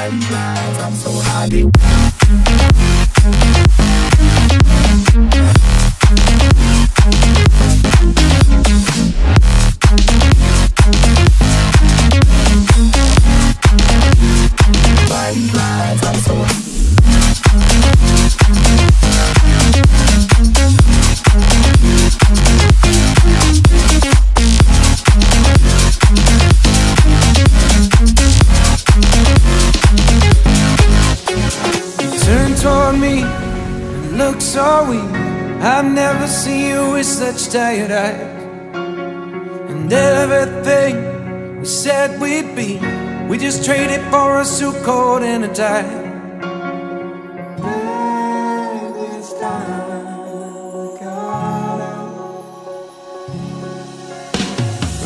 I'm so happy. I'm so Turn toward me and look so weak. I've never seen you with such tired eyes. And everything we said we'd be, we just traded for a suit coat and a tie.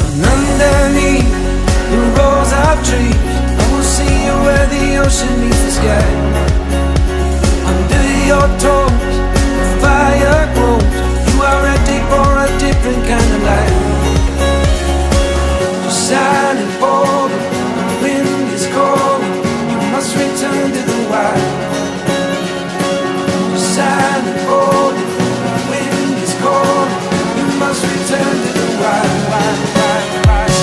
And underneath the rows of trees, I will see you where the ocean meets the sky. Under your toes, the fire grows. You are ready for a different kind of life. You're silent for the wind is cold. You must return to the wild. You're silent for the wind is cold. You must return to the wild, wild, wild, wild.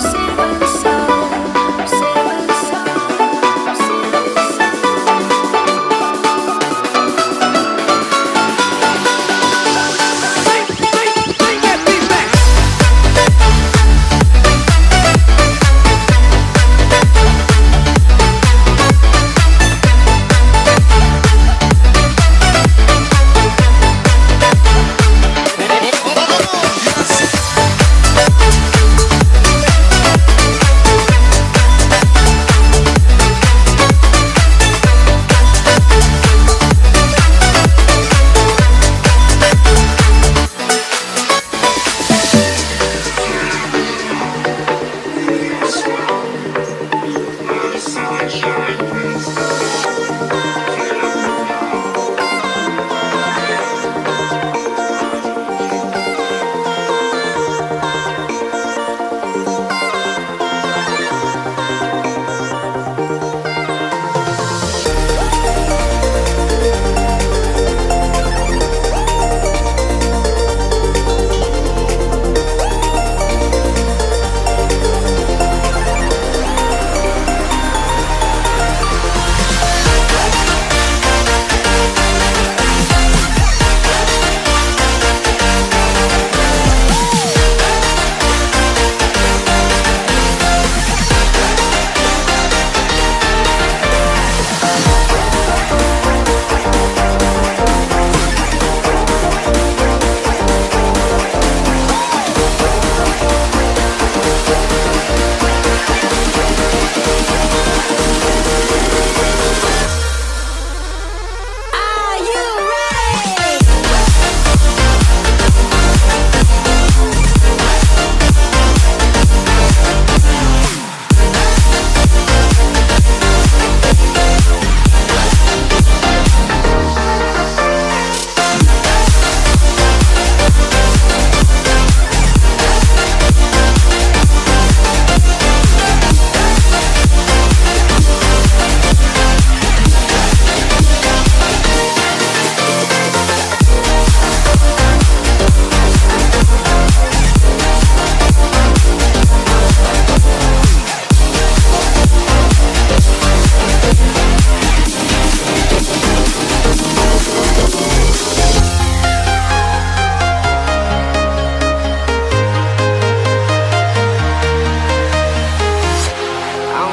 Saving some.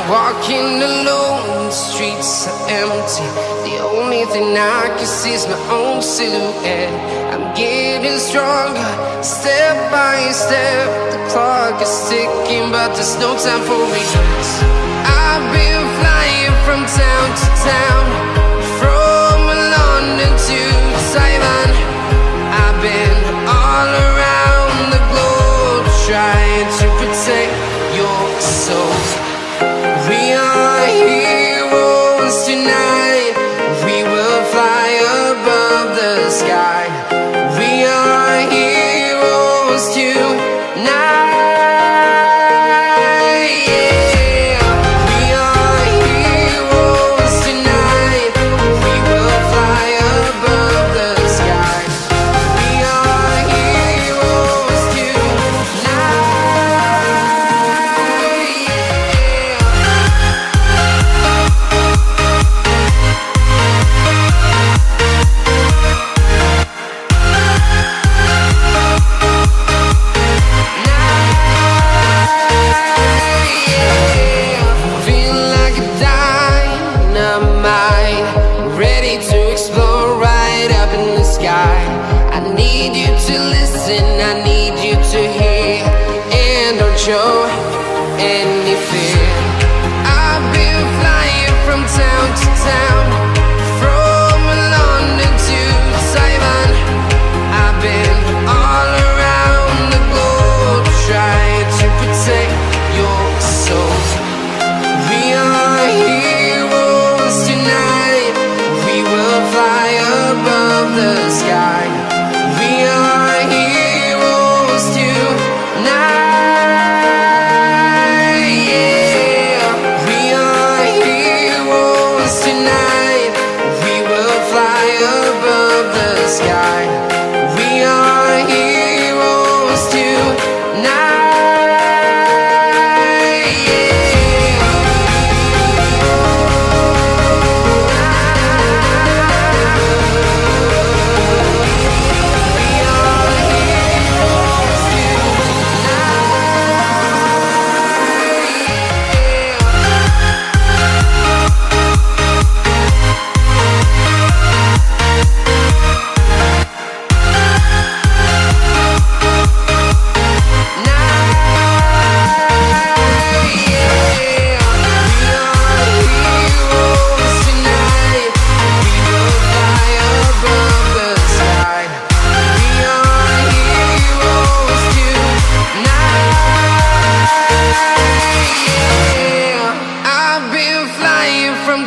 Walking alone, the streets are empty. The only thing I can see is my own silhouette. I'm getting stronger, step by step. The clock is ticking, but there's no time for regrets. I've been flying from town to town, from London to Taiwan. I've been all around the globe, trying to protect your soul. We are heroes tonight. We will fly above the sky. We are heroes tonight. Yeah. We are heroes tonight. We will fly above the sky. We are heroes tonight. Show any fear. I've been flying from town to town, from London to Taiwan. I've been all around the globe, trying to protect your soul. We are heroes tonight. We will fly above the sky. We are heroes tonight.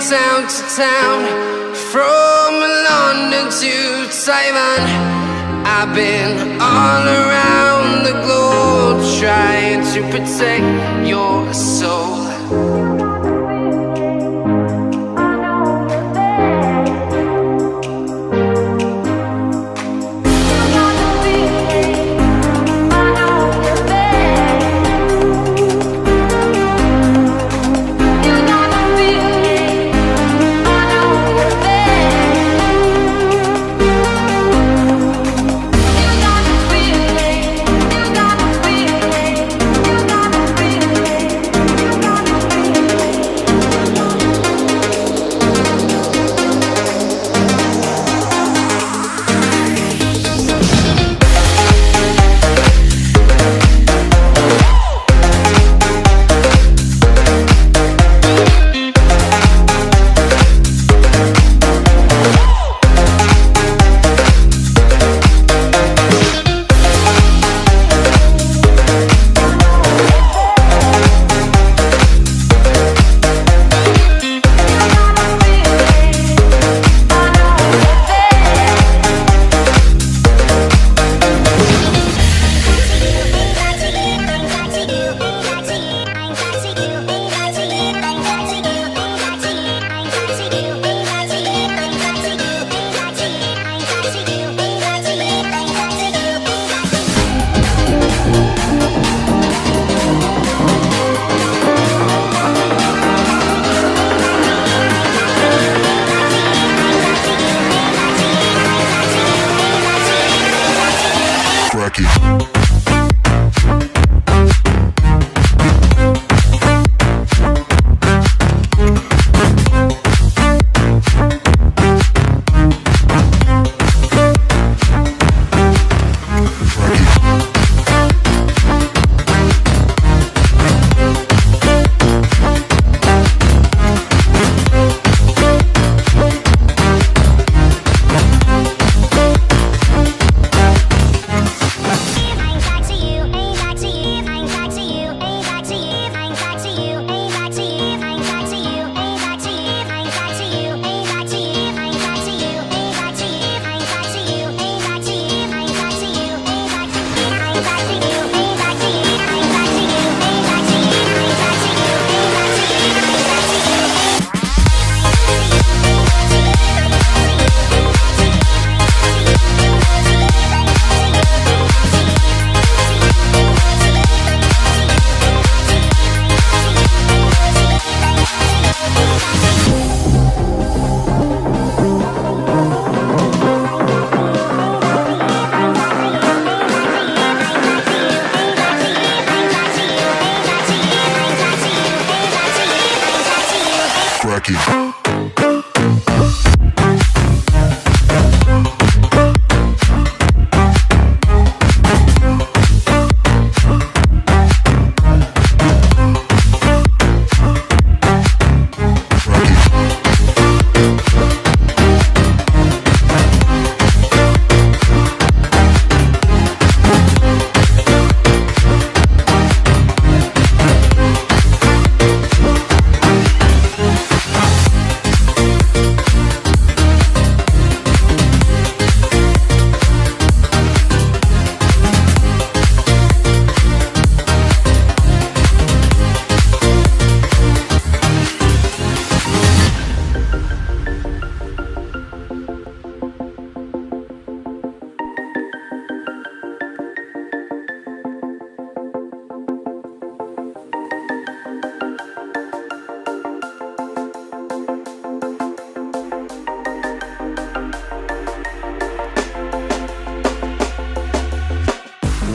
Town to town, from London to Taiwan. I've been all around the globe, trying to protect your soul.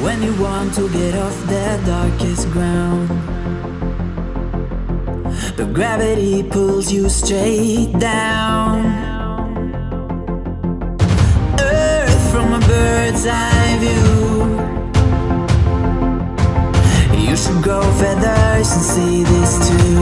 When you want to get off the darkest ground, but gravity pulls you straight down. Earth from a bird's eye view. You should grow feathers and see this too.